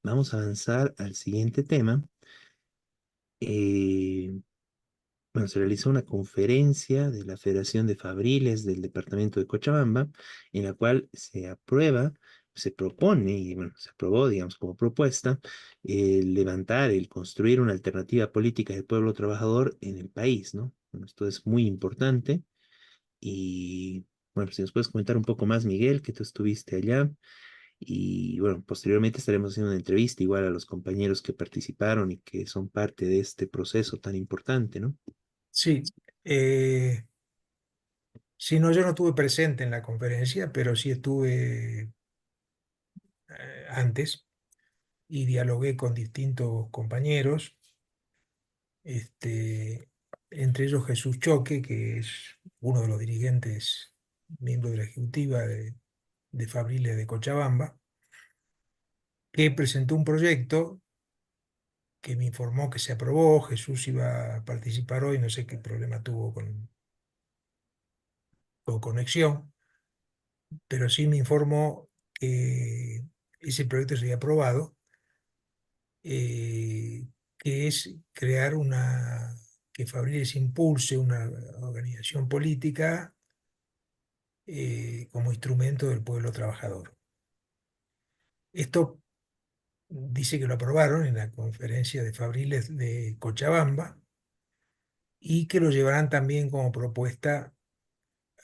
Vamos a avanzar al siguiente tema. Eh, bueno, se realizó una conferencia de la Federación de Fabriles del departamento de Cochabamba, en la cual se aprueba, se propone, y bueno, se aprobó, digamos, como propuesta, construir una alternativa política del pueblo trabajador en el país, ¿no? Bueno, esto es muy importante. Y bueno, si nos puedes comentar un poco más, Miguel, que tú estuviste allá. Y bueno, posteriormente estaremos haciendo una entrevista igual a los compañeros que participaron y que son parte de este proceso tan importante, ¿no? Sí, sí, no, yo no estuve presente en la conferencia, pero sí estuve antes y dialogué con distintos compañeros, este, entre ellos Jesús Choque, que es uno de los dirigentes, miembro de la ejecutiva de Fabriles de Cochabamba, que presentó un proyecto que me informó que se aprobó. Jesús iba a participar hoy, no sé qué problema tuvo con conexión, pero sí me informó que ese proyecto sería aprobado, que es crear que Fabriles impulse una organización política como instrumento del pueblo trabajador. Esto dice que lo aprobaron en la conferencia de Fabriles de Cochabamba y que lo llevarán también como propuesta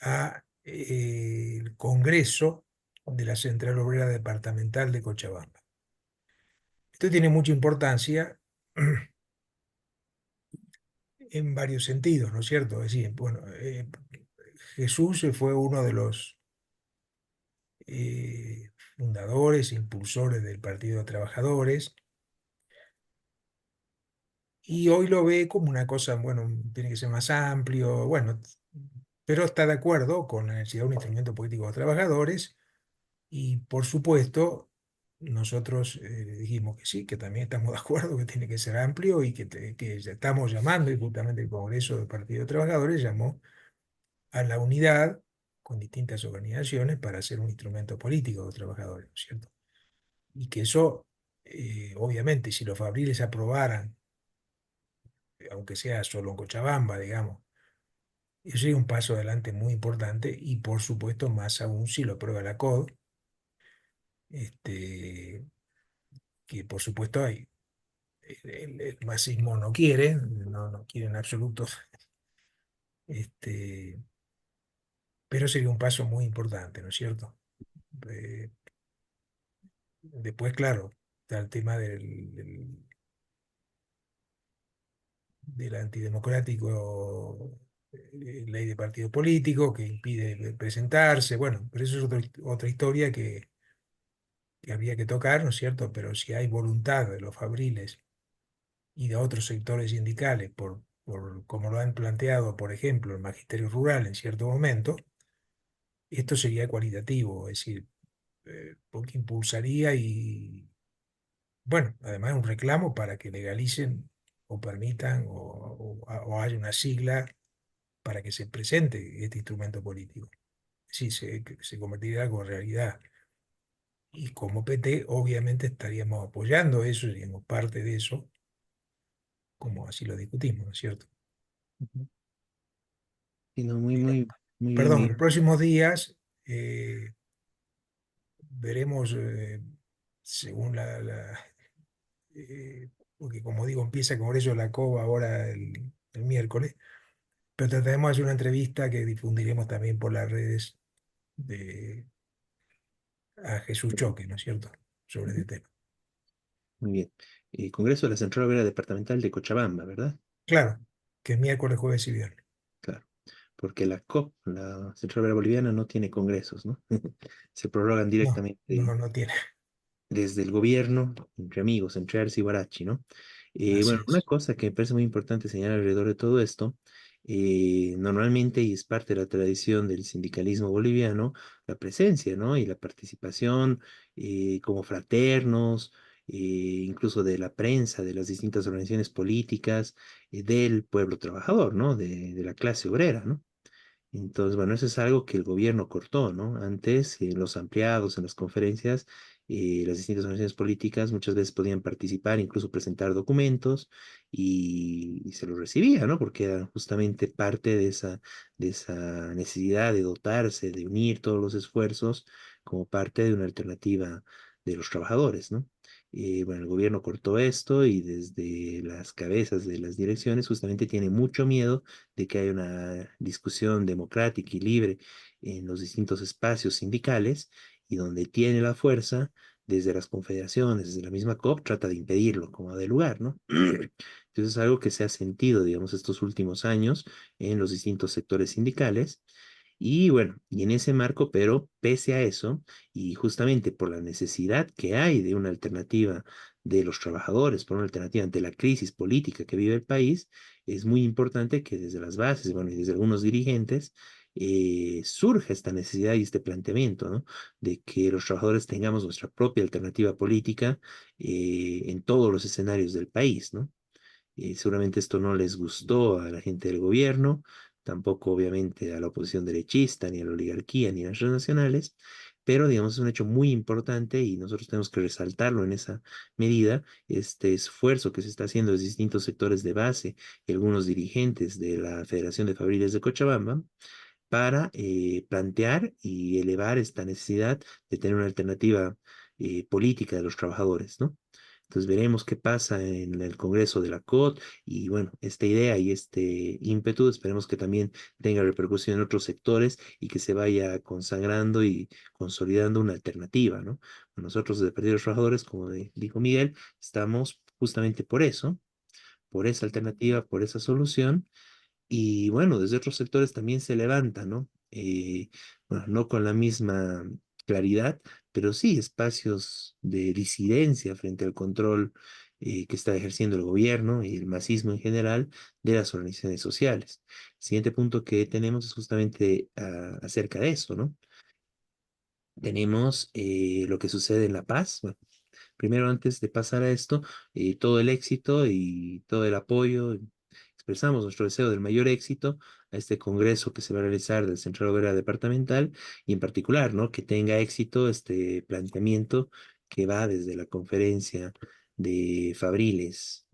a el Congreso de la Central Obrera Departamental de Cochabamba. Esto tiene mucha importancia en varios sentidos, ¿no es cierto? Es decir, bueno, Jesús fue uno de los fundadores, impulsores del Partido de Trabajadores, y hoy lo ve como una cosa, bueno, tiene que ser más amplio, bueno, pero está de acuerdo con la necesidad de un instrumento político de trabajadores. Y por supuesto, nosotros dijimos que sí, que también estamos de acuerdo que tiene que ser amplio y que ya estamos llamando, y justamente el Congreso del Partido de Trabajadores llamó a la unidad con distintas organizaciones para hacer un instrumento político de los trabajadores, ¿no es cierto? Y que eso, obviamente, si los fabriles aprobaran, aunque sea solo en Cochabamba, digamos, eso sería un paso adelante muy importante, y por supuesto más aún si lo aprueba la COD, este, que por supuesto hay el masismo no quiere, no quiere en absoluto, este, pero sería un paso muy importante, ¿no es cierto? Eh, Después, claro, está el tema del antidemocrático, ley de partido político que impide presentarse, bueno, pero eso es otra historia que habría que tocar, ¿no es cierto? Pero si hay voluntad de los fabriles y de otros sectores sindicales, por como lo han planteado, por ejemplo, el magisterio rural en cierto momento, esto sería cualitativo, es decir, porque impulsaría y, bueno, además un reclamo para que legalicen o permitan o haya una sigla para que se presente este instrumento político. Sí, que se convertiría en algo en realidad. Y como PT, obviamente estaríamos apoyando eso, seríamos parte de eso, como así lo discutimos, ¿no es cierto? Ujú. Sí, no, muy bien, Perdón, en los Miguel. próximos días eh, veremos, según porque como digo, empieza con eso la COBA ahora el miércoles, pero trataremos de hacer una entrevista que difundiremos también por las redes de, a Jesús Choque, ¿no es cierto?, sobre Ujú. este tema. Muy bien. Congreso de la Central Obrera Departamental de Cochabamba, ¿verdad? Claro, que es miércoles, jueves y viernes. Claro. Porque la COP, la Central Obrera Boliviana, no tiene congresos, ¿no? Se prorrogan No, directamente no tiene. desde el gobierno, entre amigos, entre Arce y Guarachi, ¿no? Así Bueno, una es. cosa que me parece muy importante señalar alrededor de todo esto, normalmente, y es parte de la tradición del sindicalismo boliviano, la presencia, ¿no? Y la participación como fraternos, incluso de la prensa, de las distintas organizaciones políticas, del pueblo trabajador, ¿no? De la clase obrera, ¿no? Entonces, bueno, eso es algo que el gobierno cortó, ¿no? Antes, en los ampliados, en las conferencias, las distintas organizaciones políticas muchas veces podían participar, incluso presentar documentos y se los recibía, ¿no? Porque era justamente parte de esa necesidad de dotarse, de unir todos los esfuerzos como parte de una alternativa de los trabajadores, ¿no? Bueno, el gobierno cortó esto y desde las cabezas de las direcciones justamente tiene mucho miedo de que haya una discusión democrática y libre en los distintos espacios sindicales y donde tiene la fuerza, desde las confederaciones, desde la misma COP, trata de impedirlo como de lugar, ¿no? Entonces es algo que se ha sentido, digamos, estos últimos años en los distintos sectores sindicales. Y bueno, y en ese marco, pero pese a eso, y justamente por la necesidad que hay de una alternativa de los trabajadores, por una alternativa ante la crisis política que vive el país, es muy importante que desde las bases, bueno, y desde algunos dirigentes, surja esta necesidad y este planteamiento, ¿no? De que los trabajadores tengamos nuestra propia alternativa política en todos los escenarios del país, ¿no? Seguramente esto no les gustó a la gente del gobierno, tampoco obviamente a la oposición derechista, ni a la oligarquía, ni a las transnacionales, pero digamos es un hecho muy importante y nosotros tenemos que resaltarlo en esa medida, este esfuerzo que se está haciendo desde distintos sectores de base y algunos dirigentes de la Federación de Fabriles de Cochabamba para plantear y elevar esta necesidad de tener una alternativa política de los trabajadores, ¿no? Entonces veremos qué pasa en el Congreso de la COT y bueno, esta idea y este ímpetu esperemos que también tenga repercusión en otros sectores y que se vaya consagrando y consolidando una alternativa, ¿no? Nosotros desde el Partido de los Trabajadores, como dijo Miguel, estamos justamente por eso, por esa alternativa, por esa solución y bueno, desde otros sectores también se levanta, ¿no? Bueno, no con la misma claridad, pero sí espacios de disidencia frente al control que está ejerciendo el gobierno y el masismo en general de las organizaciones sociales. El siguiente punto que tenemos es justamente acerca de eso, ¿no? Tenemos lo que sucede en La Paz. Bueno, primero, antes de pasar a esto, todo el éxito y todo el apoyo. Expresamos nuestro deseo del mayor éxito a este congreso que se va a realizar del Central Obrera Departamental y en particular, ¿no? Que tenga éxito este planteamiento que va desde la conferencia de Fabriles